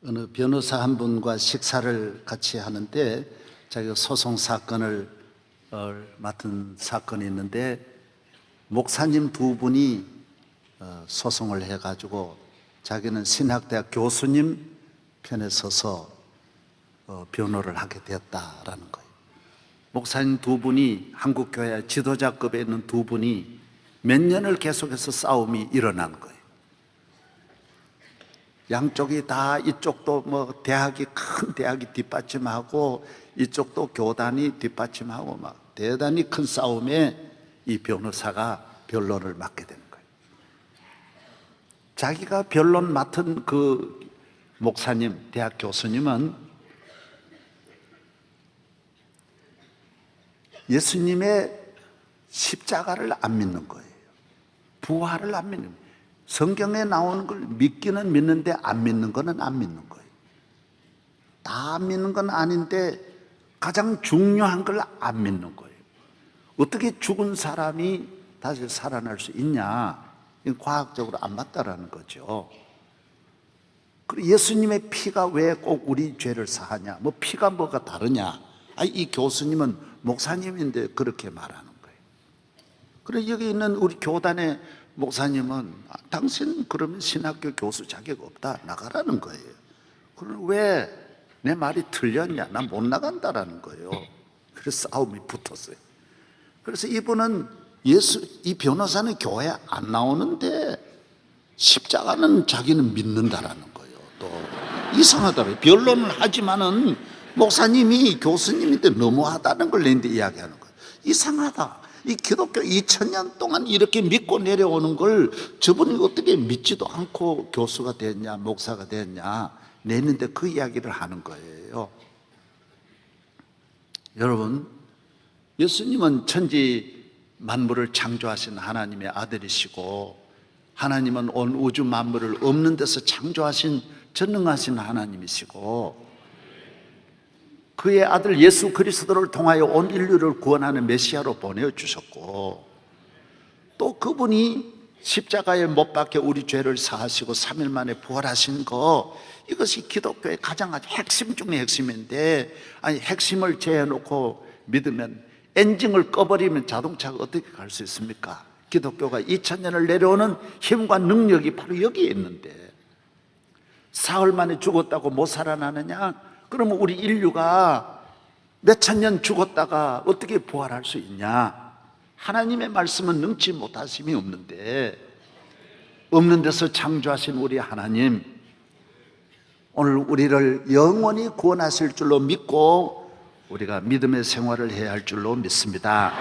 어느 변호사 한 분과 식사를 같이 하는데 자기가 소송 사건을 맡은 사건이 있는데 목사님 두 분이 소송을 해가지고 자기는 신학대학 교수님 편에 서서 변호를 하게 되었다라는 거예요. 목사님 두 분이 한국교회 지도자급에 있는 두 분이 몇 년을 계속해서 싸움이 일어난 거예요. 양쪽이 다 이쪽도 뭐 대학이 큰 대학이 뒷받침하고 이쪽도 교단이 뒷받침하고 막 대단히 큰 싸움에 이 변호사가 변론을 맡게 되는 거예요. 자기가 변론 맡은 그 목사님, 대학 교수님은 예수님의 십자가를 안 믿는 거예요. 부활을 안 믿는 거예요. 성경에 나오는 걸 믿기는 믿는데 안 믿는 거는 안 믿는 거예요. 다 믿는 건 아닌데 가장 중요한 걸 안 믿는 거예요. 어떻게 죽은 사람이 다시 살아날 수 있냐? 이건 과학적으로 안 맞다라는 거죠. 그리고 예수님의 피가 왜 꼭 우리 죄를 사하냐? 뭐 피가 뭐가 다르냐? 이 교수님은 목사님인데 그렇게 말하는 거예요. 그리고 여기 있는 우리 교단의 목사님은 당신 그러면 신학교 교수 자격 없다, 나가라는 거예요. 그럼 왜 내 말이 틀렸냐? 난 못 나간다라는 거예요. 그래서 싸움이 붙었어요. 그래서 이분은 이 변호사는 교회 안 나오는데 십자가는 자기는 믿는다라는 거예요. 또 이상하더라고요. 변론을 하지만은 목사님이 교수님인데 너무하다는 걸 내한테 이야기하는 거예요. 이상하다. 이 기독교 2000년 동안 이렇게 믿고 내려오는 걸 저분이 어떻게 믿지도 않고 교수가 됐냐, 목사가 됐냐, 내는데 그 이야기를 하는 거예요. 여러분, 예수님은 천지 만물을 창조하신 하나님의 아들이시고, 하나님은 온 우주 만물을 없는 데서 창조하신 전능하신 하나님이시고, 그의 아들 예수 그리스도를 통하여 온 인류를 구원하는 메시아로 보내주셨고, 또 그분이 십자가에 못 박혀 우리 죄를 사하시고 3일 만에 부활하신 거, 이것이 기독교의 가장 핵심 중의 핵심인데, 핵심을 제해놓고 믿으면, 엔진을 꺼버리면 자동차가 어떻게 갈 수 있습니까? 기독교가 2000년을 내려오는 힘과 능력이 바로 여기에 있는데, 사흘 만에 죽었다고 못 살아나느냐? 그러면 우리 인류가 몇천 년 죽었다가 어떻게 부활할 수 있냐? 하나님의 말씀은 능치 못하심이 없는데, 없는 데서 창조하신 우리 하나님, 오늘 우리를 영원히 구원하실 줄로 믿고 우리가 믿음의 생활을 해야 할 줄로 믿습니다.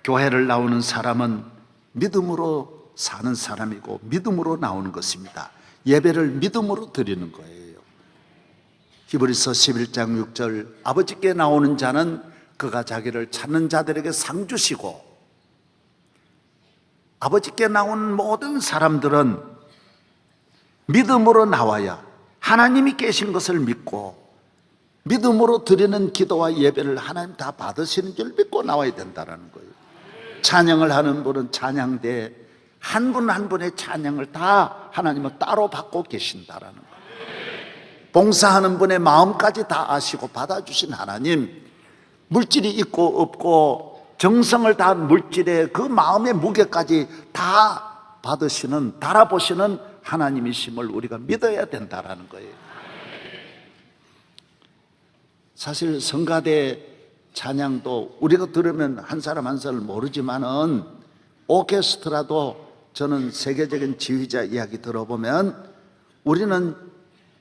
교회를 나오는 사람은 믿음으로 사는 사람이고 믿음으로 나오는 것입니다. 예배를 믿음으로 드리는 거예요. 히브리서 11장 6절, 아버지께 나오는 자는 그가 자기를 찾는 자들에게 상 주시고, 아버지께 나오는 모든 사람들은 믿음으로 나와야, 하나님이 계신 것을 믿고 믿음으로 드리는 기도와 예배를 하나님 다 받으시는 줄 믿고 나와야 된다는 거예요. 찬양을 하는 분은 찬양대, 한 분 한 분의 찬양을 다 하나님은 따로 받고 계신다라는 거예요. 봉사하는 분의 마음까지 다 아시고 받아주신 하나님, 물질이 있고 없고 정성을 다한 물질의 그 마음의 무게까지 다 받으시는, 달아보시는 하나님이심을 우리가 믿어야 된다라는 거예요. 사실 성가대 찬양도 우리가 들으면 한 사람 한 사람 모르지만은, 오케스트라도 저는 세계적인 지휘자 이야기 들어보면 우리는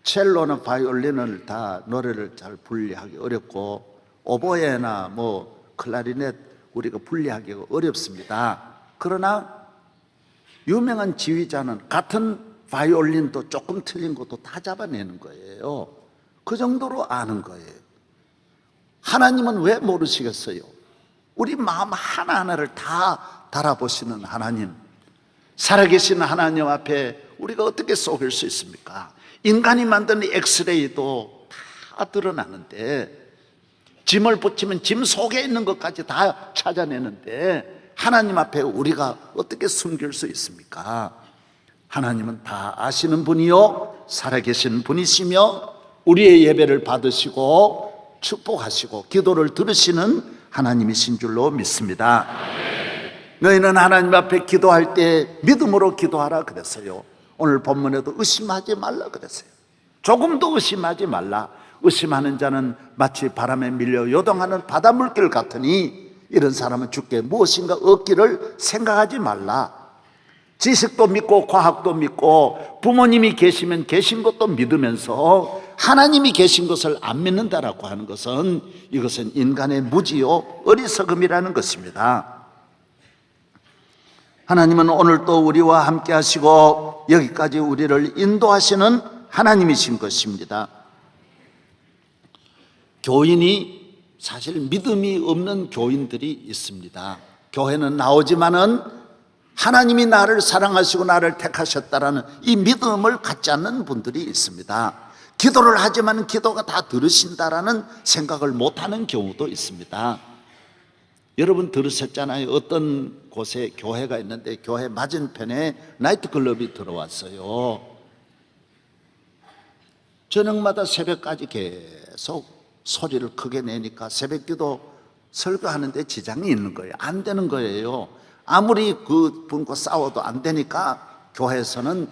첼로나 바이올린을 다 노래를 잘 분리하기 어렵고, 오보에나 뭐 클라리넷 우리가 분리하기가 어렵습니다. 그러나 유명한 지휘자는 같은 바이올린도 조금 틀린 것도 다 잡아내는 거예요. 그 정도로 아는 거예요. 하나님은 왜 모르시겠어요? 우리 마음 하나하나를 다 달아보시는 하나님, 살아계신 하나님 앞에 우리가 어떻게 속일 수 있습니까? 인간이 만든 엑스레이도 다 드러나는데, 짐을 붙이면 짐 속에 있는 것까지 다 찾아내는데, 하나님 앞에 우리가 어떻게 숨길 수 있습니까? 하나님은 다 아시는 분이요 살아계신 분이시며 우리의 예배를 받으시고 축복하시고 기도를 들으시는 하나님이신 줄로 믿습니다. 너희는 하나님 앞에 기도할 때 믿음으로 기도하라 그랬어요. 오늘 본문에도 의심하지 말라 그랬어요. 조금도 의심하지 말라. 의심하는 자는 마치 바람에 밀려 요동하는 바닷물길 같으니 이런 사람은 주께 무엇인가 얻기를 생각하지 말라. 지식도 믿고 과학도 믿고 부모님이 계시면 계신 것도 믿으면서 하나님이 계신 것을 안 믿는다라고 하는 것은 이것은 인간의 무지요 어리석음이라는 것입니다. 하나님은 오늘도 우리와 함께 하시고 여기까지 우리를 인도하시는 하나님이신 것입니다. 교인이 사실 믿음이 없는 교인들이 있습니다. 교회는 나오지만은 하나님이 나를 사랑하시고 나를 택하셨다라는 이 믿음을 갖지 않는 분들이 있습니다. 기도를 하지만 기도가 다 들으신다라는 생각을 못하는 경우도 있습니다. 여러분 들으셨잖아요. 어떤 곳에 교회가 있는데 교회 맞은편에 나이트클럽이 들어왔어요. 저녁마다 새벽까지 계속 소리를 크게 내니까 새벽기도 설교하는데 지장이 있는 거예요. 안 되는 거예요. 아무리 그 분과 싸워도 안 되니까 교회에서는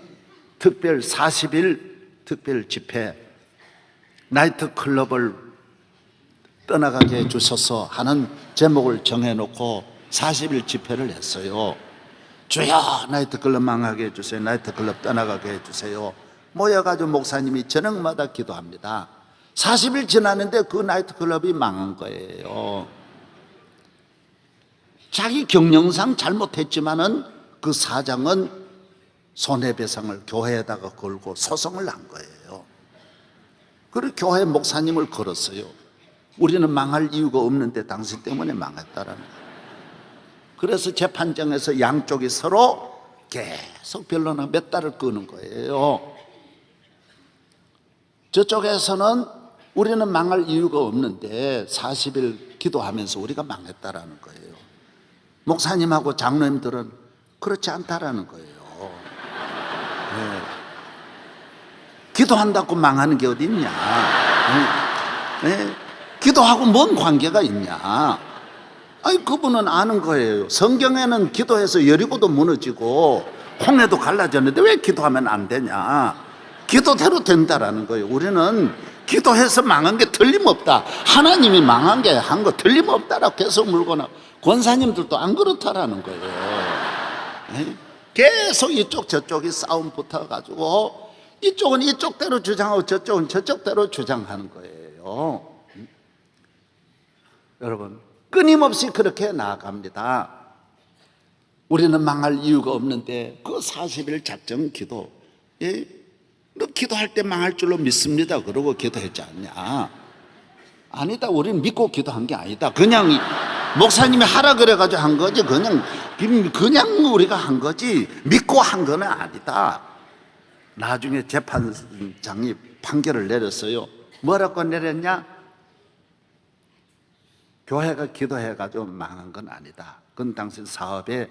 특별 40일 특별 집회 나이트클럽을 떠나가게 해주셔서 하는 제목을 정해놓고 40일 집회를 했어요. 주여 나이트클럽 망하게 해주세요. 나이트클럽 떠나가게 해주세요. 모여가지고 목사님이 저녁마다 기도합니다. 40일 지났는데 그 나이트클럽이 망한 거예요. 자기 경영상 잘못했지만은 그 사장은 손해배상을 교회에다가 걸고 소송을 한 거예요. 그리고 교회 목사님을 걸었어요. 우리는 망할 이유가 없는데 당신 때문에 망했다라는 거예요. 그래서 재판정에서 양쪽이 서로 계속 변론하고 몇 달을 끄는 거예요. 저쪽에서는 우리는 망할 이유가 없는데 40일 기도하면서 우리가 망했다라는 거예요. 목사님하고 장로님들은 그렇지 않다라는 거예요. 네. 기도한다고 망하는 게 어디 있냐? 네. 기도하고 뭔 관계가 있냐? 아니 그분은 아는 거예요. 성경에는 기도해서 여리고도 무너지고 홍해도 갈라졌는데 왜 기도하면 안 되냐? 기도대로 된다라는 거예요. 우리는 기도해서 망한 게 틀림없다. 하나님이 망한 게 한 거 틀림없다라고 계속 물거나 권사님들도 안 그렇다라는 거예요. 네? 계속 이쪽 저쪽이 싸움 붙어가지고 이쪽은 이쪽대로 주장하고 저쪽은 저쪽대로 주장하는 거예요. 여러분 끊임없이 그렇게 나아갑니다. 우리는 망할 이유가 없는데 그 40일 작정 기도, 너 기도할 때 망할 줄로 믿습니다. 그러고 기도했지 않냐? 아니다. 우리는 믿고 기도한 게 아니다. 그냥 목사님이 하라 그래가지고 한 거지. 그냥 우리가 한 거지. 믿고 한 거는 아니다. 나중에 재판장이 판결을 내렸어요. 뭐라고 내렸냐? 교회가 기도해가지고 망한 건 아니다. 그건 당신 사업의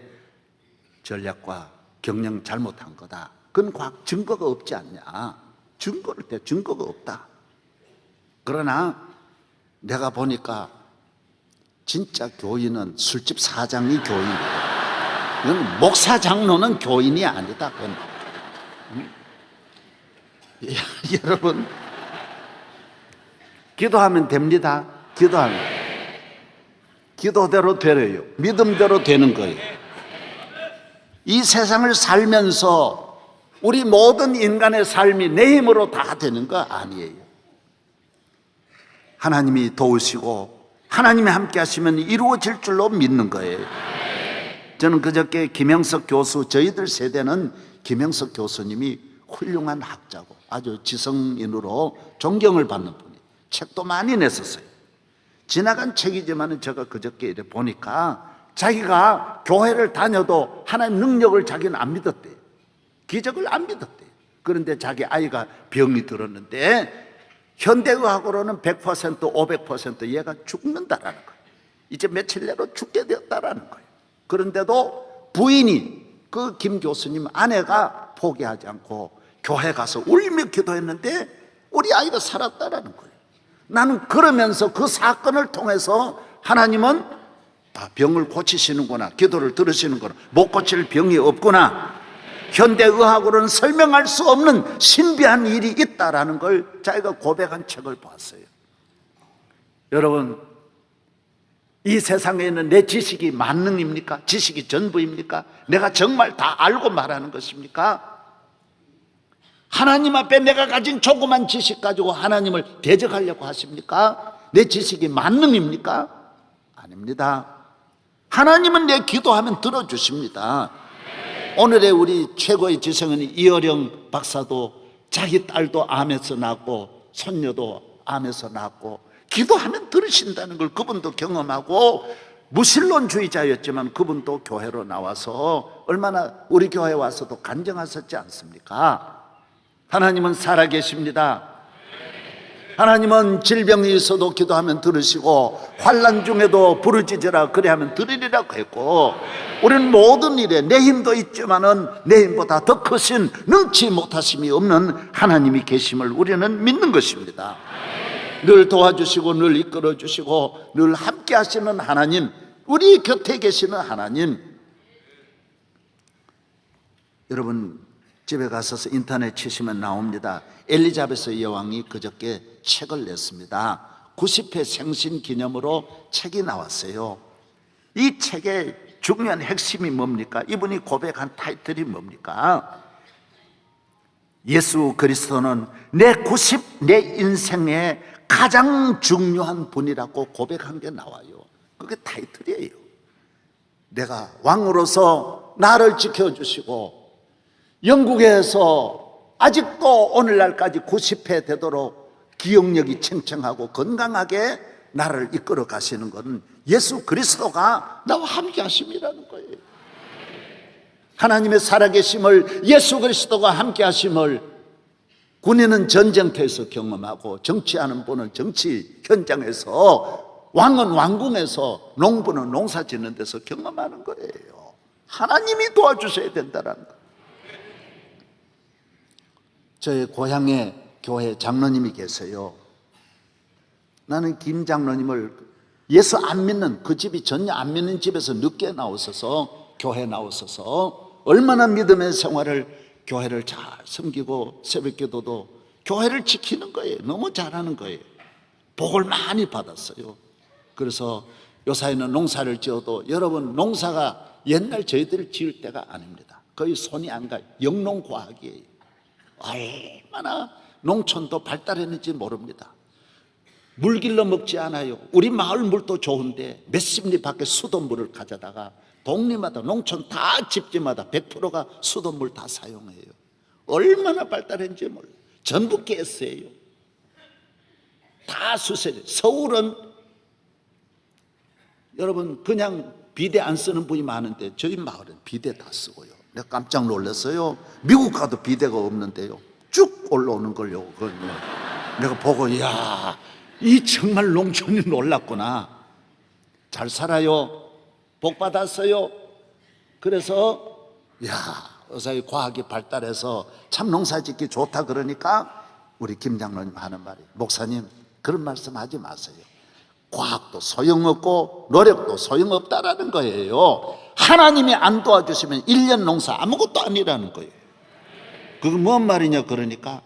전략과 경영 잘못한 거다. 그건 과학 증거가 없지 않냐? 증거가 없다. 그러나 내가 보니까 진짜 교인은 술집 사장이 교인이다. 이건 목사 장로는 교인이 아니다. 그건. 여러분 기도하면 됩니다. 기도대로 되래요. 믿음대로 되는 거예요. 이 세상을 살면서 우리 모든 인간의 삶이 내 힘으로 다 되는 거 아니에요. 하나님이 도우시고 하나님이 함께 하시면 이루어질 줄로 믿는 거예요. 저는 그저께 김영석 교수, 저희들 세대는 김영석 교수님이 훌륭한 학자고 아주 지성인으로 존경을 받는 분이 책도 많이 냈었어요. 지나간 책이지만 제가 그저께 이래 보니까 자기가 교회를 다녀도 하나님 능력을 자기는 안 믿었대요. 기적을 안 믿었대요. 그런데 자기 아이가 병이 들었는데 현대의학으로는 100%, 500% 얘가 죽는다라는 거예요. 이제 며칠 내로 죽게 되었다라는 거예요. 그런데도 부인이 그 김 교수님 아내가 포기하지 않고 교회 가서 울며 기도했는데 우리 아이가 살았다라는 거예요. 나는 그러면서 그 사건을 통해서 하나님은 병을 고치시는구나, 기도를 들으시는구나, 못 고칠 병이 없구나, 현대의학으로는 설명할 수 없는 신비한 일이 있다라는 걸 자기가 고백한 책을 봤어요. 여러분, 이 세상에 있는 내 지식이 만능입니까? 지식이 전부입니까? 내가 정말 다 알고 말하는 것입니까? 하나님 앞에 내가 가진 조그만 지식 가지고 하나님을 대적하려고 하십니까? 내 지식이 만능입니까? 아닙니다. 하나님은 내 기도하면 들어주십니다. 오늘의 우리 최고의 지성인 이어령 박사도 자기 딸도 암에서 낳고 손녀도 암에서 낳고 기도하면 들으신다는 걸 그분도 경험하고, 무신론주의자였지만 그분도 교회로 나와서 얼마나 우리 교회에 와서도 간증하셨지 않습니까? 하나님은 살아계십니다. 하나님은 질병이 있어도 기도하면 들으시고, 환난 중에도 부르짖으라 그래하면 들으리라고 했고, 우리는 모든 일에 내 힘도 있지만은 내 힘보다 더 크신 능치 못하심이 없는 하나님이 계심을 우리는 믿는 것입니다. 늘 도와주시고 늘 이끌어 주시고 늘 함께 하시는 하나님, 우리 곁에 계시는 하나님. 여러분, 집에 가서 인터넷 치시면 나옵니다. 엘리자베스 여왕이 그저께 책을 냈습니다. 90회 생신 기념으로 책이 나왔어요. 이 책의 중요한 핵심이 뭡니까? 이분이 고백한 타이틀이 뭡니까? 예수 그리스도는 내 인생의 가장 중요한 분이라고 고백한 게 나와요. 그게 타이틀이에요. 내가 왕으로서 나를 지켜주시고 영국에서 아직도 오늘날까지 90회 되도록 기억력이 챙청하고 건강하게 나를 이끌어 가시는 것은 예수 그리스도가 나와 함께 하심이라는 거예요. 하나님의 살아계심을, 예수 그리스도가 함께 하심을 군인은 전쟁터에서 경험하고, 정치하는 분은 정치 현장에서, 왕은 왕궁에서, 농부는 농사 짓는 데서 경험하는 거예요. 하나님이 도와주셔야 된다는 거예요. 저의 고향에 교회 장로님이 계세요. 나는 김 장로님을 예수 안 믿는, 그 집이 전혀 안 믿는 집에서 늦게 나오셔서 교회 나오셔서 얼마나 믿음의 생활을, 교회를 잘 섬기고 새벽기도도 교회를 지키는 거예요. 너무 잘하는 거예요. 복을 많이 받았어요. 그래서 요사이는 농사를 지어도, 여러분, 농사가 옛날 저희들이 지을 때가 아닙니다. 거의 손이 안 가요. 영농과학이에요. 얼마나 농촌도 발달했는지 모릅니다. 물 길러 먹지 않아요. 우리 마을 물도 좋은데 몇십 리 밖에 수돗물을 가져다가 동리마다, 농촌 다 집집마다 100%가 수돗물 다 사용해요. 얼마나 발달했는지 몰라요. 전부 가스예요. 다 수세죠. 서울은 여러분 그냥 비데 안 쓰는 분이 많은데 저희 마을은 비데 다 쓰고요. 내가 깜짝 놀랐어요. 미국 가도 비데가 없는데요, 쭉 올라오는 걸요. 내가 보고, 이야, 이 정말 농촌이 놀랐구나. 잘 살아요. 복 받았어요. 그래서 야, 어사의 과학이 발달해서 참 농사 짓기 좋다 그러니까 우리 김 장로님 하는 말이, 목사님 그런 말씀 하지 마세요. 과학도 소용없고 노력도 소용없다라는 거예요. 하나님이 안 도와주시면 1년 농사 아무것도 아니라는 거예요. 그게 뭔 말이냐 그러니까,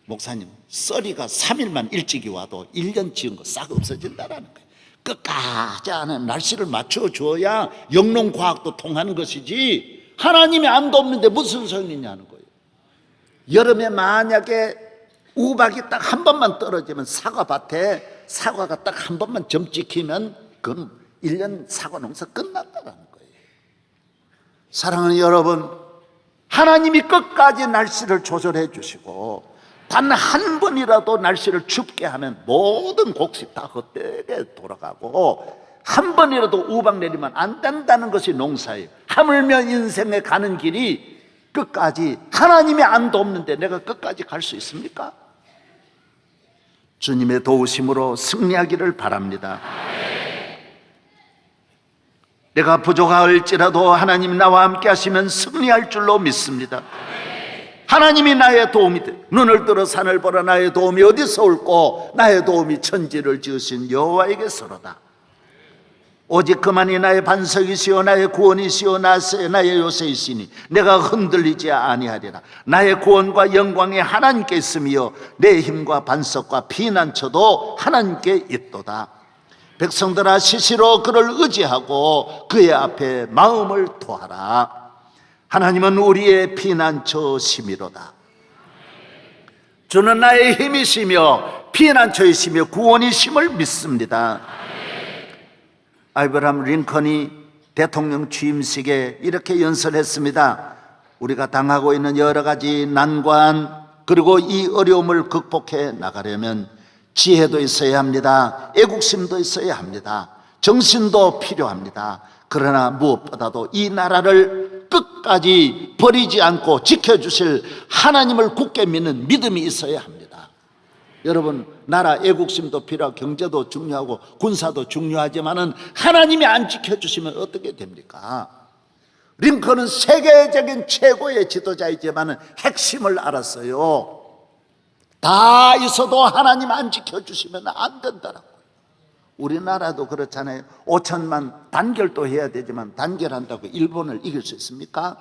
목사님 썰이가 3일만 일찍이 와도 1년 지은 거 싹 없어진다라는 거예요. 끝까지 하는 날씨를 맞춰줘야 영농과학도 통하는 것이지, 하나님이 안 돕는데 무슨 소용이 있냐는 거예요. 여름에 만약에 우박이 딱 한 번만 떨어지면 사과밭에 사과가 딱 한 번만 점 찍히면 그건 1년 사과 농사 끝났다라는 거예요. 사랑하는 여러분, 하나님이 끝까지 날씨를 조절해 주시고 단 한 번이라도 날씨를 춥게 하면 모든 곡식 다 헛되게 돌아가고, 한 번이라도 우박 내리면 안 된다는 것이 농사예요. 하물며 인생에 가는 길이 끝까지 하나님이 안 돕는데 내가 끝까지 갈 수 있습니까? 주님의 도우심으로 승리하기를 바랍니다. 내가 부족할지라도 하나님 나와 함께 하시면 승리할 줄로 믿습니다. 하나님이 나의 도움이 돼. 눈을 들어 산을 보라. 나의 도움이 어디서 올꼬? 나의 도움이 천지를 지으신 여호와에게서로다. 오직 그만이 나의 반석이시요 나의 구원이시요 나의 요새이시니 내가 흔들리지 아니하리라. 나의 구원과 영광이 하나님께 있으며 내 힘과 반석과 피난처도 하나님께 있도다. 백성들아 시시로 그를 의지하고 그의 앞에 마음을 토하라. 하나님은 우리의 피난처시미로다. 주는 나의 힘이시며 피난처이시며 구원이심을 믿습니다. 아브라함 링컨이 대통령 취임식에 이렇게 연설했습니다. 우리가 당하고 있는 여러 가지 난관 그리고 이 어려움을 극복해 나가려면 지혜도 있어야 합니다. 애국심도 있어야 합니다. 정신도 필요합니다. 그러나 무엇보다도 이 나라를 끝까지 버리지 않고 지켜주실 하나님을 굳게 믿는 믿음이 있어야 합니다. 여러분, 나라 애국심도 필요하고 경제도 중요하고 군사도 중요하지만은 하나님이 안 지켜주시면 어떻게 됩니까? 링컨은 세계적인 최고의 지도자이지만은 핵심을 알았어요. 다 있어도 하나님 안 지켜주시면 안 된다라고. 우리나라도 그렇잖아요. 5천만 단결도 해야 되지만 단결한다고 일본을 이길 수 있습니까?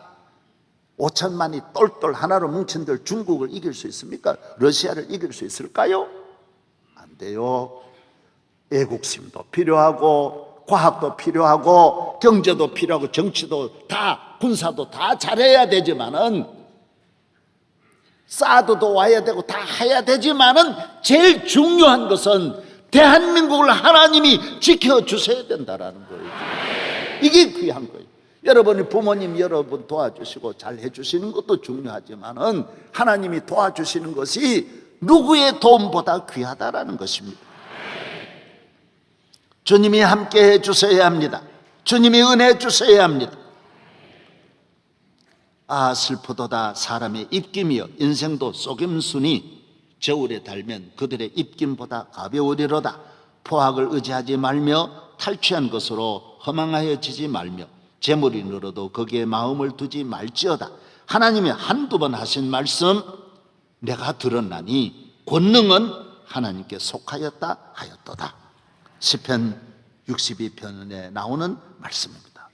5천만이 똘똘 하나로 뭉친들 중국을 이길 수 있습니까? 러시아를 이길 수 있을까요? 안 돼요. 애국심도 필요하고 과학도 필요하고 경제도 필요하고 정치도 다 군사도 다 잘해야 되지만은 사드도 와야 되고 다 해야 되지만은 제일 중요한 것은 대한민국을 하나님이 지켜주셔야 된다라는 거예요. 이게 귀한 거예요. 여러분이 부모님 여러분 도와주시고 잘 해주시는 것도 중요하지만은 하나님이 도와주시는 것이 누구의 도움보다 귀하다라는 것입니다. 주님이 함께 해주셔야 합니다. 주님이 은혜 주셔야 합니다. 아 슬프도다 사람의 입김이여 인생도 속임수니 저울에 달면 그들의 입김보다 가벼우리로다. 포악을 의지하지 말며 탈취한 것으로 허망하여지지 말며 재물이 늘어도 거기에 마음을 두지 말지어다. 하나님이 한두 번 하신 말씀 내가 들었나니 권능은 하나님께 속하였다 하였도다. 시편 62편에 나오는 말씀입니다.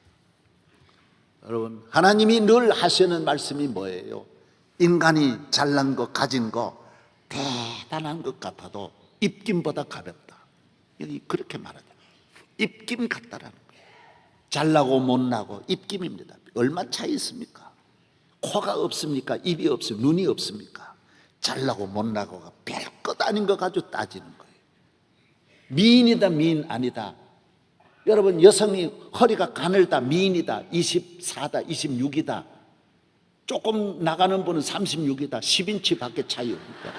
여러분, 하나님이 늘 하시는 말씀이 뭐예요? 인간이 잘난 것 가진 거 대단한 것 같아도 입김보다 가볍다. 그렇게 말하죠. 입김 같다라는 거예요. 잘나고 못나고 입김입니다. 얼마 차이 있습니까? 코가 없습니까? 입이 없습니까? 눈이 없습니까? 잘나고 못나고가 별것 아닌 거 가지고 따지는 거예요. 미인이다 미인 아니다. 여러분, 여성이 허리가 가늘다 미인이다 24다 26이다 조금 나가는 분은 36이다 10인치 밖에 차이 없다.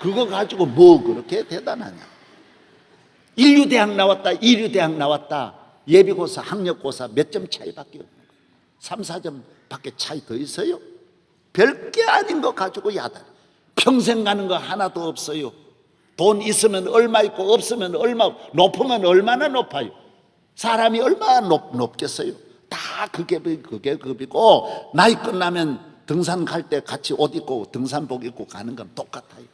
그거 가지고 뭐 그렇게 대단하냐. 인류대학 나왔다 이류대학 나왔다 예비고사 학력고사 몇 점 차이밖에 없는 거예요. 3, 4점 밖에 차이 더 있어요? 별게 아닌 거 가지고 야단. 평생 가는 거 하나도 없어요. 돈 있으면 얼마 있고 없으면 얼마, 높으면 얼마나 높아요. 사람이 얼마나 높겠어요. 다 그게 급이고 나이 끝나면 등산 갈 때 같이 옷 입고 등산복 입고 가는 건 똑같아요.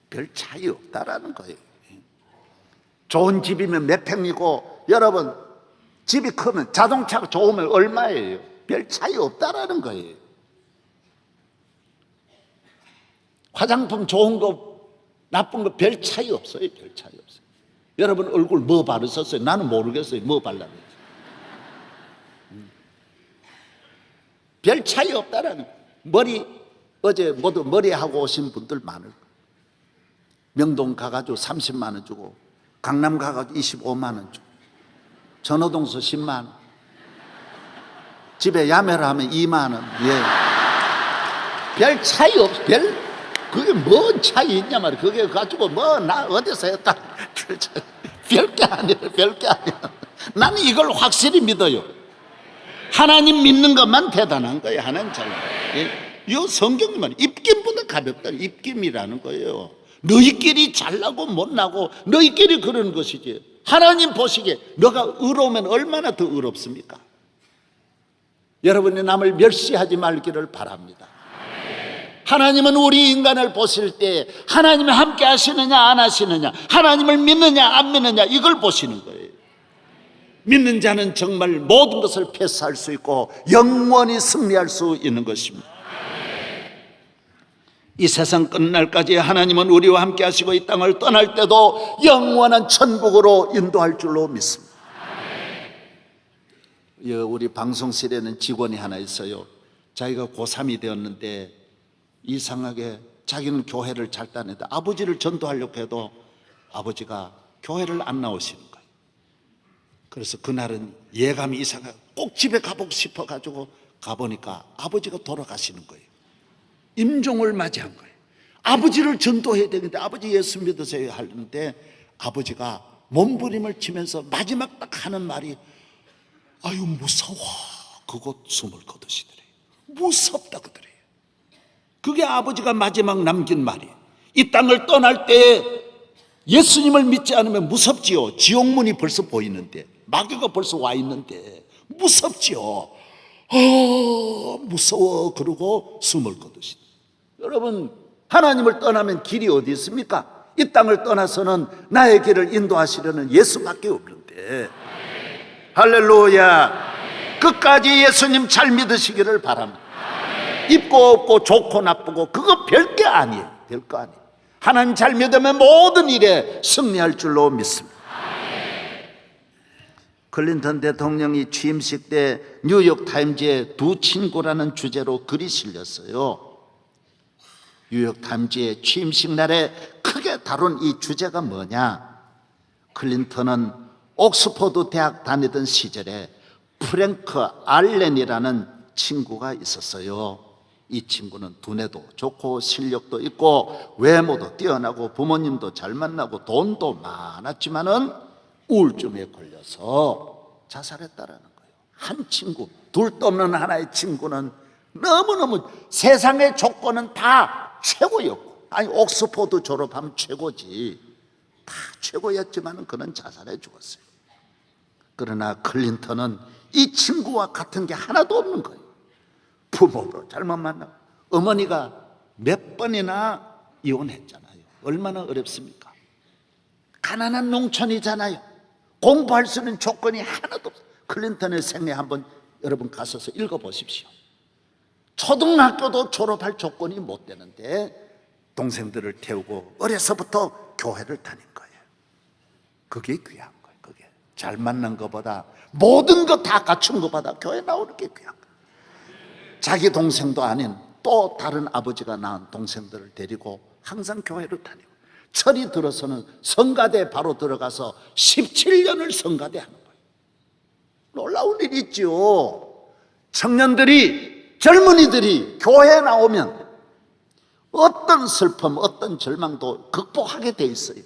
별 차이 없다라는 거예요. 좋은 집이면 몇 평이고 여러분 집이 크면 자동차가 좋으면 얼마예요? 별 차이 없다라는 거예요. 화장품 좋은 거 나쁜 거 별 차이 없어요. 별 차이 없어요. 여러분 얼굴 뭐 바르셨어요? 나는 모르겠어요. 뭐 발랐는지. 별 차이 없다라는 거예요. 머리 어제 모두 머리하고 오신 분들 많을 거예요. 명동 가가지고 30만 원 주고 강남 가가지고 25만 원 주고 전호동서 10만 원 집에 야매를 하면 2만 원. 예. 별 차이 없어. 그게 뭔 차이 있냐 말이야. 그게 가지고 뭐 나 어디서 했다. 별게 아니라 별게 아니라. 나는 이걸 확실히 믿어요. 하나님 믿는 것만 대단한 거예요. 하나님 잘. 이 성경이 말이야. 입김보다 가볍다. 입김이라는 거예요. 너희끼리 잘나고 못나고 너희끼리 그러는 것이지 하나님 보시기에 너가 의로우면 얼마나 더 의롭습니까? 여러분이 남을 멸시하지 말기를 바랍니다. 하나님은 우리 인간을 보실 때 하나님이 함께 하시느냐 안 하시느냐, 하나님을 믿느냐 안 믿느냐, 이걸 보시는 거예요. 믿는 자는 정말 모든 것을 패스할 수 있고 영원히 승리할 수 있는 것입니다. 이 세상 끝날까지 하나님은 우리와 함께 하시고 이 땅을 떠날 때도 영원한 천국으로 인도할 줄로 믿습니다. 우리 방송실에는 직원이 하나 있어요. 자기가 고3이 되었는데 이상하게 자기는 교회를 잘 다녔는데 아버지를 전도하려고 해도 아버지가 교회를 안 나오시는 거예요. 그래서 그날은 예감이 이상하게 꼭 집에 가보고 싶어가지고 가보니까 아버지가 돌아가시는 거예요. 임종을 맞이한 거예요. 아버지를 전도해야 되는데 아버지 예수 믿으세요 하는데 아버지가 몸부림을 치면서 마지막 딱 하는 말이 아유 무서워, 그곳 숨을 거두시더래요. 무섭다 그러더래요. 그게 아버지가 마지막 남긴 말이에요. 이 땅을 떠날 때 예수님을 믿지 않으면 무섭지요. 지옥문이 벌써 보이는데, 마귀가 벌써 와 있는데 무섭지요. 무서워 그러고 숨을 거두시더래요. 여러분, 하나님을 떠나면 길이 어디 있습니까? 이 땅을 떠나서는 나의 길을 인도하시려는 예수밖에 없는데, 할렐루야. 끝까지 예수님 잘 믿으시기를 바랍니다. 있고 없고 좋고 나쁘고 그거 별게 아니에요. 별거 아니에요. 하나님 잘 믿으면 모든 일에 승리할 줄로 믿습니다. 클린턴 대통령이 취임식 때 뉴욕타임즈에 두 친구라는 주제로 글이 실렸어요. 뉴욕타임즈의 취임식 날에 크게 다룬 이 주제가 뭐냐? 클린턴은 옥스퍼드 대학 다니던 시절에 프랭크 알렌이라는 친구가 있었어요. 이 친구는 두뇌도 좋고 실력도 있고 외모도 뛰어나고 부모님도 잘 만나고 돈도 많았지만은 우울증에 걸려서 자살했다라는 거예요. 한 친구, 둘도 없는 하나의 친구는 너무너무 세상의 조건은 다 최고였고, 아니 옥스퍼드 졸업하면 최고지, 다 최고였지만은 그는 자살해 죽었어요. 그러나 클린턴은 이 친구와 같은 게 하나도 없는 거예요. 부모도 잘못 만나고 어머니가 몇 번이나 이혼했잖아요. 얼마나 어렵습니까? 가난한 농촌이잖아요. 공부할 수 있는 조건이 하나도 없어요. 클린턴의 생애 한번 여러분 가셔서 읽어보십시오. 초등학교도 졸업할 조건이 못 되는데 동생들을 태우고 어려서부터 교회를 다닌 거예요. 그게 귀한 거예요. 그게 잘 만난 것보다, 모든 거 다 갖춘 것보다 교회 나오는 게 귀한 거예요. 자기 동생도 아닌 또 다른 아버지가 낳은 동생들을 데리고 항상 교회를 다니고, 철이 들어서는 성가대 바로 들어가서 17년을 성가대 하는 거예요. 놀라운 일이 있죠. 청년들이, 젊은이들이 교회에 나오면 어떤 슬픔, 어떤 절망도 극복하게 돼 있어요.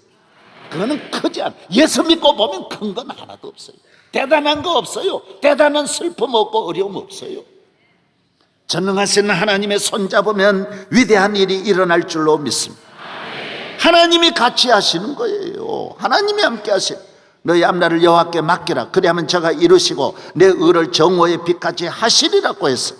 그거는 크지 않아요. 예수 믿고 보면 큰 건 하나도 없어요. 대단한 거 없어요. 대단한 슬픔 없고 어려움 없어요. 전능하신 하나님의 손잡으면 위대한 일이 일어날 줄로 믿습니다. 하나님이 같이 하시는 거예요. 하나님이 함께 하세요. 너희 앞날을 여호와께 맡기라. 그리하면 저가 이루시고 내 의를 정오의 빛같이 하시리라고 했어.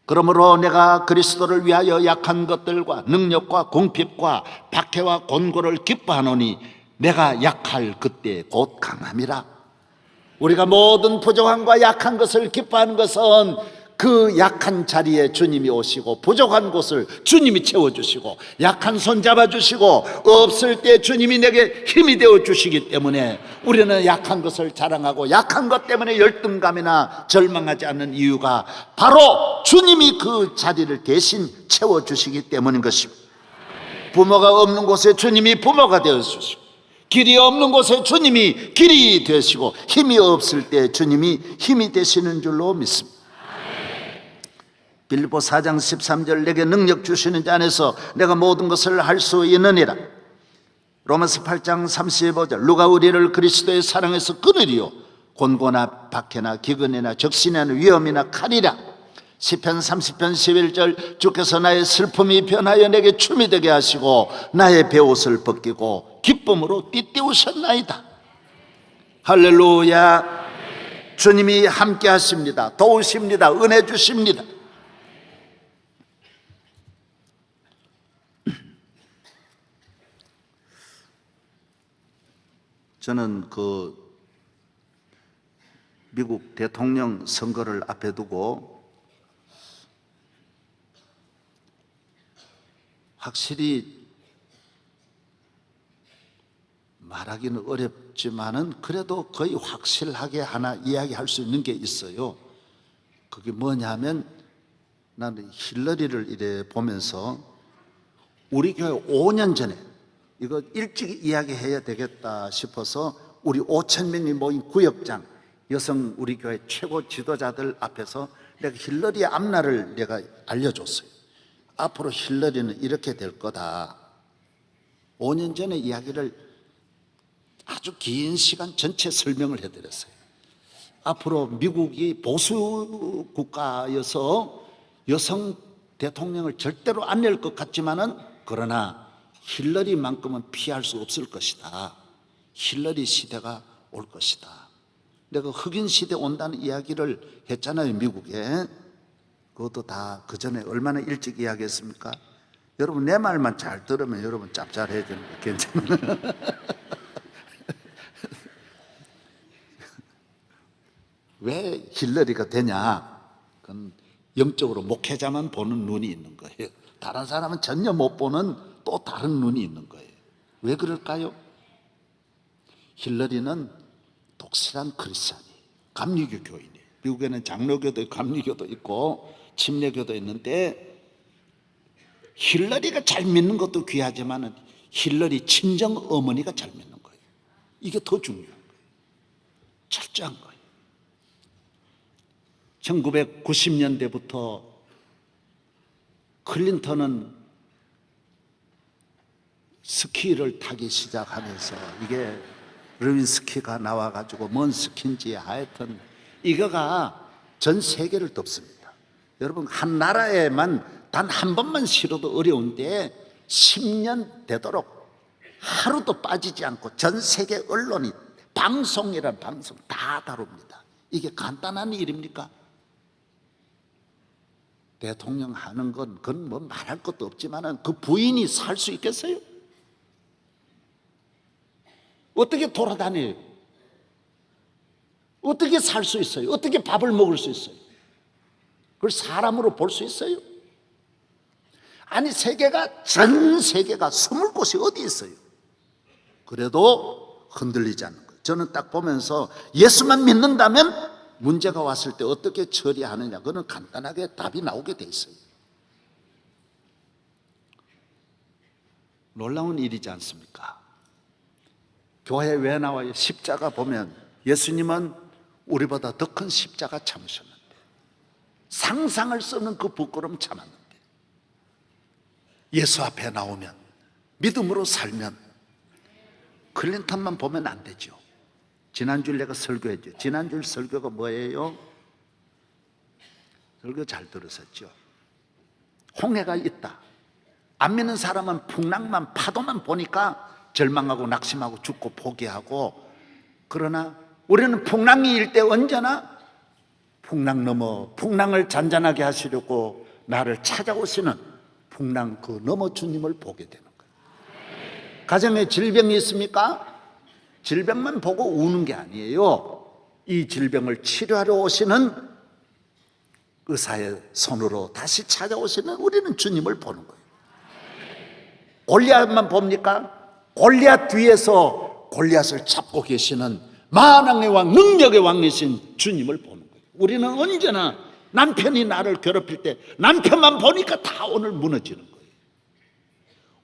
그러므로 내가 그리스도를 위하여 약한 것들과 능력과 궁핍과 박해와 곤고를 기뻐하노니 내가 약할 그때 곧 강함이라. 우리가 모든 부족함과 약한 것을 기뻐하는 것은 그 약한 자리에 주님이 오시고 부족한 곳을 주님이 채워주시고 약한 손 잡아주시고 없을 때 주님이 내게 힘이 되어주시기 때문에 우리는 약한 것을 자랑하고 약한 것 때문에 열등감이나 절망하지 않는 이유가 바로 주님이 그 자리를 대신 채워주시기 때문인 것입니다. 부모가 없는 곳에 주님이 부모가 되어주시고, 길이 없는 곳에 주님이 길이 되시고, 힘이 없을 때 주님이 힘이 되시는 줄로 믿습니다. 빌립보 4장 13절 내게 능력 주시는 자 안에서 내가 모든 것을 할 수 있느니라. 로마서 8장 35절 누가 우리를 그리스도의 사랑에서 끊으리요. 곤고나 박해나 기근이나 적신이나 위험이나 칼이라. 시편 30편 11절 주께서 나의 슬픔이 변하여 내게 춤이 되게 하시고 나의 베옷을 벗기고 기쁨으로 띠띠우셨나이다. 할렐루야. 주님이 함께 하십니다. 도우십니다. 은혜 주십니다. 저는 미국 대통령 선거를 앞에 두고 확실히 말하기는 어렵지만은 그래도 거의 확실하게 하나 이야기할 수 있는 게 있어요. 그게 뭐냐면, 나는 힐러리를 이래 보면서 우리 교회 5년 전에 이거 일찍 이야기해야 되겠다 싶어서 우리 5,000명이 모인 구역장 여성 우리 교회 최고 지도자들 앞에서 내가 힐러리의 앞날을 내가 알려줬어요. 앞으로 힐러리는 이렇게 될 거다. 5년 전에 이야기를 아주 긴 시간 전체 설명을 해드렸어요. 앞으로 미국이 보수 국가여서 여성 대통령을 절대로 안 낼 것 같지만은, 그러나 힐러리만큼은 피할 수 없을 것이다. 힐러리 시대가 올 것이다. 내가 흑인 시대 온다는 이야기를 했잖아요, 미국에. 그것도 다 그 전에 얼마나 일찍 이야기했습니까? 여러분 내 말만 잘 들으면 여러분 짭짤해지는 거 괜찮아요. 왜 힐러리가 되냐? 그건 영적으로 목회자만 보는 눈이 있는 거예요. 다른 사람은 전혀 못 보는 또 다른 눈이 있는 거예요. 왜 그럴까요? 힐러리는 독실한 크리스찬이에요. 감리교 교인이에요. 미국에는 장로교도 있고 감리교도 있고 침례교도 있는데, 힐러리가 잘 믿는 것도 귀하지만 힐러리 친정 어머니가 잘 믿는 거예요. 이게 더 중요한 거예요. 철저한 거예요. 1990년대부터 클린턴은 스키를 타기 시작하면서, 이게 르윈스키가 나와가지고 뭔 스키인지 하여튼 이거가 전 세계를 덮습니다. 여러분 한 나라에만 단 한 번만 싫어도 어려운데 10년 되도록 하루도 빠지지 않고 전 세계 언론이 방송이란 방송 다 다룹니다. 이게 간단한 일입니까? 대통령 하는 건 그건 뭐 말할 것도 없지만은 그 부인이 살 수 있겠어요? 어떻게 돌아다녀요? 어떻게 살 수 있어요? 어떻게 밥을 먹을 수 있어요? 그걸 사람으로 볼 수 있어요? 아니 전 세계가 숨을 곳이 어디 있어요? 그래도 흔들리지 않는 거예요. 저는 딱 보면서 예수만 믿는다면 문제가 왔을 때 어떻게 처리하느냐, 그거는 간단하게 답이 나오게 돼 있어요. 놀라운 일이지 않습니까? 교회 왜 나와요? 십자가 보면 예수님은 우리보다 더 큰 십자가 참으셨는데, 상상을 쓰는 그 부끄러움 참았는데, 예수 앞에 나오면 믿음으로 살면 클린턴만 보면 안 되죠. 지난주에 내가 설교했죠. 지난주 설교가 뭐예요? 설교 잘 들으셨죠? 홍해가 있다. 안 믿는 사람은 풍랑만 파도만 보니까 절망하고 낙심하고 죽고 포기하고, 그러나 우리는 풍랑이 일 때 언제나 풍랑 넘어 풍랑을 잔잔하게 하시려고 나를 찾아오시는 풍랑 그 넘어 주님을 보게 되는 거예요. 가정에 질병이 있습니까? 질병만 보고 우는 게 아니에요. 이 질병을 치료하러 오시는 의사의 손으로 다시 찾아오시는 우리는 주님을 보는 거예요. 골리앗만 봅니까? 골리앗 뒤에서 골리앗을 잡고 계시는 만왕의 왕, 능력의 왕이신 주님을 보는 거예요. 우리는 언제나 남편이 나를 괴롭힐 때 남편만 보니까 다 오늘 무너지는 거예요.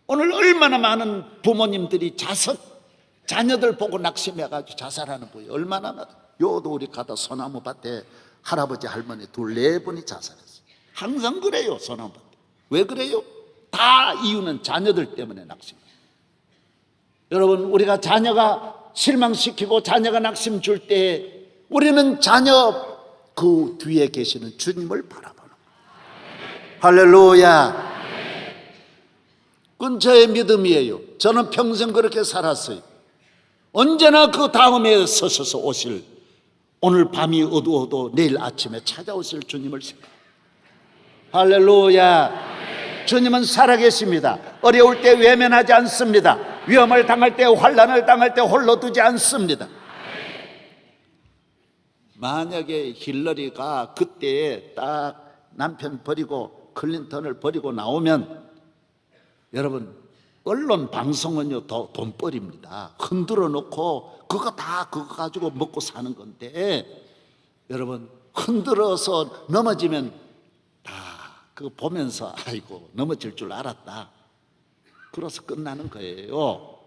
오늘 얼마나 많은 부모님들이 자녀들 보고 낙심해가지고 자살하는 거예요. 얼마나 많아. 요도 우리 가다 소나무 밭에 할아버지 할머니 둘, 네 분이 자살했어요. 항상 그래요. 소나무 밭에. 왜 그래요? 다 이유는 자녀들 때문에 낙심해요. 여러분, 우리가 자녀가 실망시키고 자녀가 낙심 줄 때 우리는 자녀 그 뒤에 계시는 주님을 바라보는 거예요. 할렐루야. 그 그건 저의 믿음이에요. 저는 평생 그렇게 살았어요. 언제나 그 다음에 서셔서 오실, 오늘 밤이 어두워도 내일 아침에 찾아오실 주님을 생각합니다. 할렐루야. 주님은 살아계십니다. 어려울 때 외면하지 않습니다. 위험을 당할 때, 환난을 당할 때 홀로 두지 않습니다. 만약에 힐러리가 그때 딱 남편 버리고 클린턴을 버리고 나오면, 여러분, 언론 방송은요 돈벌입니다. 흔들어 놓고 그거 가지고 먹고 사는 건데, 여러분, 흔들어서 넘어지면 다 그거 보면서 아이고 넘어질 줄 알았다, 그래서 끝나는 거예요.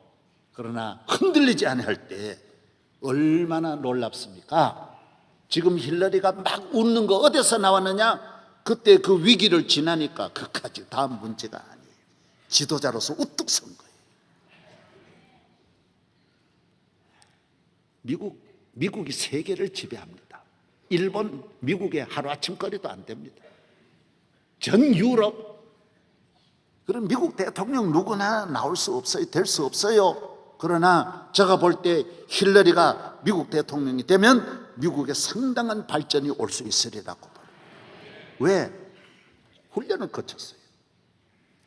그러나 흔들리지 않을 때 얼마나 놀랍습니까? 지금 힐러리가 막 웃는 거 어디서 나왔느냐? 그때 그 위기를 지나니까 그까지 다음 문제가 아니에요. 지도자로서 우뚝 선 거예요. 미국이 세계를 지배합니다. 일본, 미국의 하루아침거리도 안 됩니다. 전 유럽. 그럼 미국 대통령 누구나 나올 수 없어요. 될 수 없어요. 그러나 제가 볼 때 힐러리가 미국 대통령이 되면 미국에 상당한 발전이 올 수 있으리라고 봐요. 왜? 훈련을 거쳤어요.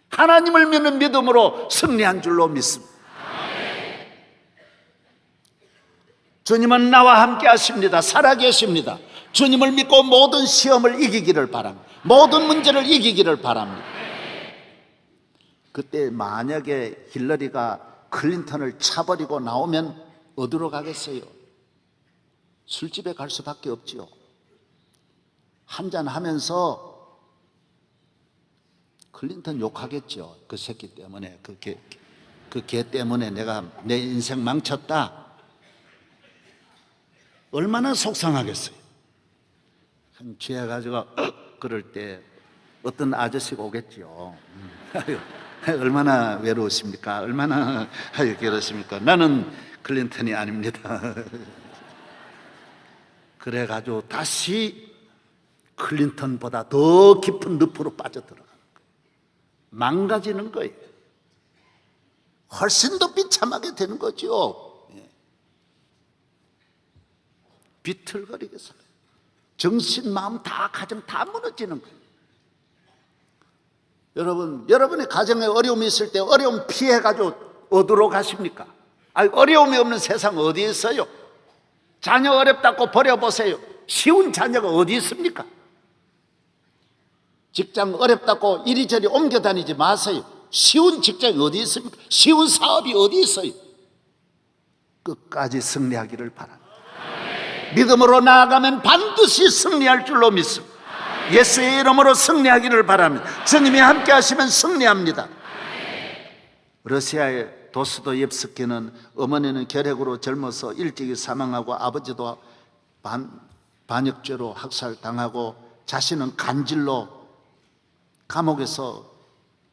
하나님을 믿는 믿음으로 승리한 줄로 믿습니다. 주님은 나와 함께 하십니다. 살아계십니다. 주님을 믿고 모든 시험을 이기기를 바랍니다. 모든 문제를 이기기를 바랍니다. 그때 만약에 힐러리가 클린턴을 차버리고 나오면 어디로 가겠어요? 술집에 갈 수밖에 없지요. 한잔하면서 클린턴 욕하겠죠. 그 새끼 때문에, 그 개 때문에 내가 내 인생 망쳤다. 얼마나 속상하겠어요. 한 취해가지고 그럴 때 어떤 아저씨가 오겠지요. 얼마나 외로우십니까? 얼마나 그러십니까? 나는 클린턴이 아닙니다. 그래가지고 다시 클린턴보다 더 깊은 늪으로 빠져들어가는 거예요. 망가지는 거예요. 훨씬 더 비참하게 되는 거죠. 비틀거리게 살아요. 정신, 마음 다, 가정 다 무너지는 거예요. 여러분의 가정에 어려움이 있을 때 어려움 피해가지고 어디로 가십니까? 아니, 어려움이 없는 세상 어디에 있어요? 자녀 어렵다고 버려보세요. 쉬운 자녀가 어디 있습니까? 직장 어렵다고 이리저리 옮겨 다니지 마세요. 쉬운 직장이 어디 있습니까? 쉬운 사업이 어디 있어요? 끝까지 승리하기를 바랍니다. 믿음으로 나아가면 반드시 승리할 줄로 믿습니다. 예수의 이름으로 승리하기를 바랍니다. 주님이 함께 하시면 승리합니다. 러시아의 도스토옙스키는 어머니는 결핵으로 젊어서 일찍이 사망하고 아버지도 반역죄로 학살당하고 자신은 간질로 감옥에서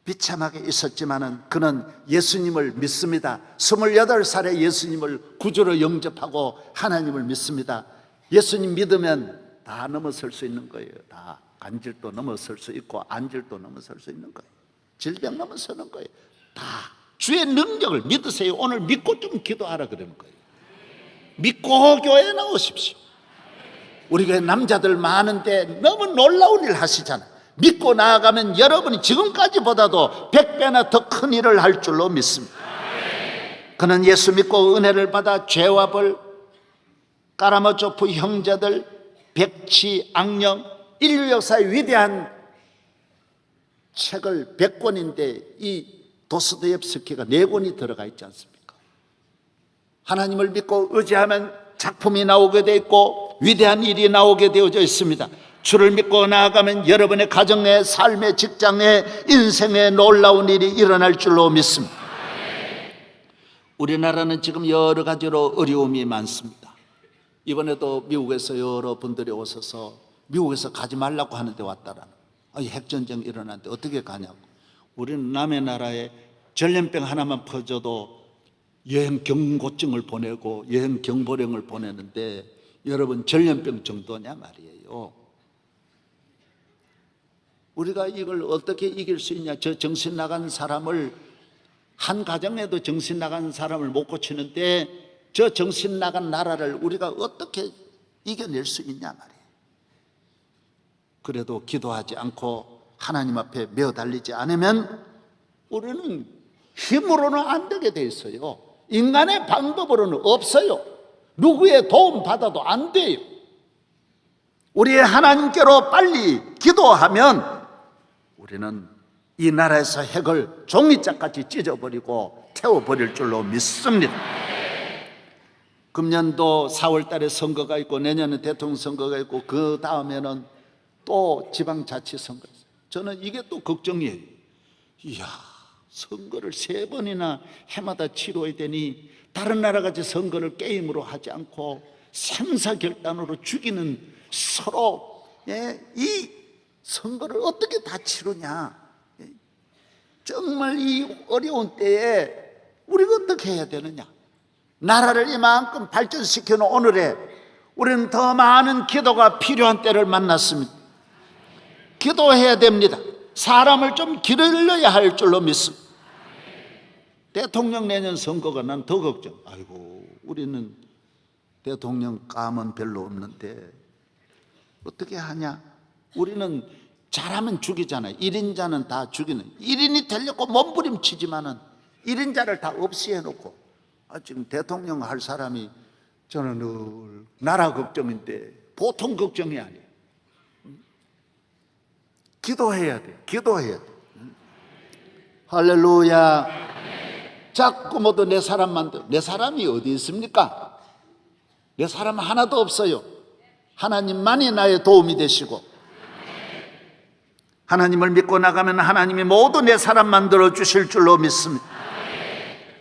비참하게 있었지만은 그는 예수님을 믿습니다. 28살에 예수님을 구주로 영접하고 하나님을 믿습니다. 예수님 믿으면 다 넘어설 수 있는 거예요. 다 간질도 넘어설 수 있고 안질도 넘어설 수 있는 거예요. 질병 넘어서는 거예요. 다 주의 능력을 믿으세요. 오늘 믿고 좀 기도하라 그러는 거예요. 믿고 교회에 나오십시오. 우리 교회 남자들 많은데 너무 놀라운 일 하시잖아요. 믿고 나아가면 여러분이 지금까지보다도 100배나 더 큰 일을 할 줄로 믿습니다. 그는 예수 믿고 은혜를 받아 죄와 벌, 까라모조프 형제들, 백치, 악령, 인류 역사의 위대한 책을 100권인데 이 도스토옙스키가 4권이 들어가 있지 않습니까? 하나님을 믿고 의지하면 작품이 나오게 되어 있고 위대한 일이 나오게 되어져 있습니다. 주를 믿고 나아가면 여러분의 가정의 삶의 직장의 인생의 놀라운 일이 일어날 줄로 믿습니다. 우리나라는 지금 여러 가지로 어려움이 많습니다. 이번에도 미국에서 여러 분들이 오셔서 미국에서 가지 말라고 하는데 왔다라는, 핵전쟁 일어났는데 어떻게 가냐고. 우리는 남의 나라에 전염병 하나만 퍼져도 여행 경고증을 보내고 여행 경보령을 보내는데 여러분 전염병 정도냐 말이에요. 우리가 이걸 어떻게 이길 수 있냐? 저 정신 나간 사람을 한 가정에도 정신 나간 사람을 못 고치는데 저 정신 나간 나라를 우리가 어떻게 이겨낼 수 있냐 말이에요. 그래도 기도하지 않고 하나님 앞에 매어달리지 않으면 우리는 힘으로는 안 되게 돼 있어요. 인간의 방법으로는 없어요. 누구의 도움 받아도 안 돼요. 우리의 하나님께로 빨리 기도하면 우리는 이 나라에서 핵을 종이짝같이 찢어버리고 태워버릴 줄로 믿습니다. 금년도 4월 달에 선거가 있고 내년에 대통령 선거가 있고 그 다음에는 또 지방자치선거. 저는 이게 또 걱정이에요. 이야, 선거를 3번이나 해마다 치러야 되니 다른 나라같이 선거를 게임으로 하지 않고 생사결단으로 죽이는 서로 이 선거를 어떻게 다 치르냐. 정말 이 어려운 때에 우리가 어떻게 해야 되느냐. 나라를 이만큼 발전시켜놓은 오늘에 우리는 더 많은 기도가 필요한 때를 만났습니다. 기도해야 됩니다. 사람을 좀 기르려야 할 줄로 믿습니다. 대통령 내년 선거가 난 더 걱정. 아이고, 우리는 대통령 감은 별로 없는데 어떻게 하냐. 우리는 잘하면 죽이잖아요. 1인자는 다 죽이는. 1인이 되려고 몸부림치지만은 1인자를 다 없이해놓고 지금 대통령 할 사람이 저는 늘 나라 걱정인데 보통 걱정이 아니에요. 기도해야 돼. 기도해야 돼. 할렐루야. 자꾸 모두 내 사람 만들. 내 사람이 어디 있습니까? 내 사람 하나도 없어요. 하나님만이 나의 도움이 되시고 하나님을 믿고 나가면 하나님이 모두 내 사람 만들어 주실 줄로 믿습니다.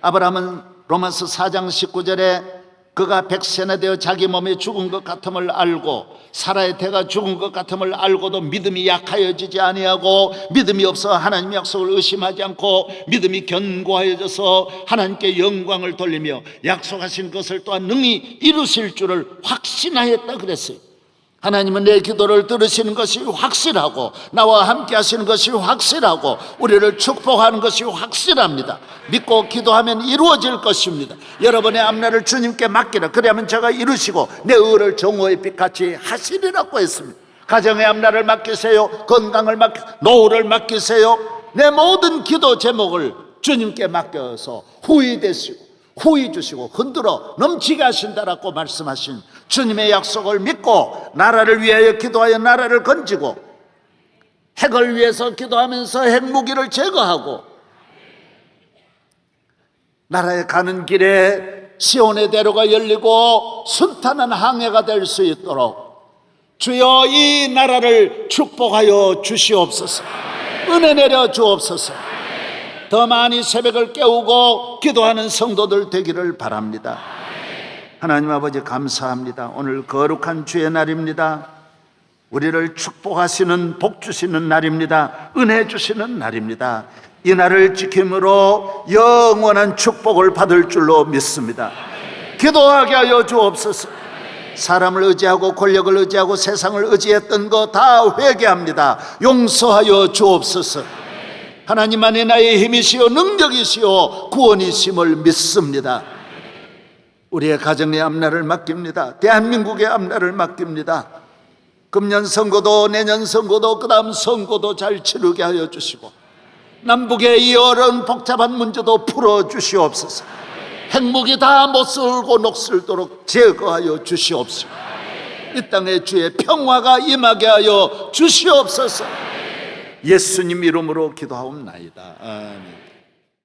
아브라함은 로마서 4장 19절에 그가 100세나 되어 자기 몸에 죽은 것 같음을 알고 사라의 태가 죽은 것 같음을 알고도 믿음이 약하여지지 아니하고 믿음이 없어 하나님의 약속을 의심하지 않고 믿음이 견고하여져서 하나님께 영광을 돌리며 약속하신 것을 또한 능히 이루실 줄을 확신하였다 그랬어요. 하나님은 내 기도를 들으시는 것이 확실하고 나와 함께 하시는 것이 확실하고 우리를 축복하는 것이 확실합니다. 믿고 기도하면 이루어질 것입니다. 여러분의 앞날을 주님께 맡기라. 그러면 제가 이루시고 내 의를 정오의 빛같이 하시리라고 했습니다. 가정의 앞날을 맡기세요. 건강을 노후를 맡기세요. 내 모든 기도 제목을 주님께 맡겨서 후히 되시고 후히 주시고 흔들어 넘치게 하신다라고 말씀하신 주님의 약속을 믿고 나라를 위하여 기도하여 나라를 건지고 핵을 위해서 기도하면서 핵무기를 제거하고 나라에 가는 길에 시온의 대로가 열리고 순탄한 항해가 될 수 있도록 주여 이 나라를 축복하여 주시옵소서. 은혜 내려 주옵소서. 더 많이 새벽을 깨우고 기도하는 성도들 되기를 바랍니다. 하나님 아버지 감사합니다. 오늘 거룩한 주의 날입니다. 우리를 축복하시는 복 주시는 날입니다. 은혜 주시는 날입니다. 이 날을 지킴으로 영원한 축복을 받을 줄로 믿습니다. 기도하게 하여 주옵소서. 사람을 의지하고 권력을 의지하고 세상을 의지했던 거 다 회개합니다. 용서하여 주옵소서. 하나님만이 나의 힘이시요 능력이시요 구원이심을 믿습니다. 우리의 가정의 앞날을 맡깁니다. 대한민국의 앞날을 맡깁니다. 금년 선거도 내년 선거도 그 다음 선거도 잘 치르게 하여 주시고 남북의 이 어려운 복잡한 문제도 풀어주시옵소서. 핵무기 다 못 쓸고 녹슬도록 제거하여 주시옵소서. 이 땅에 주의 평화가 임하게 하여 주시옵소서. 예수님 이름으로 기도하옵나이다. 아멘.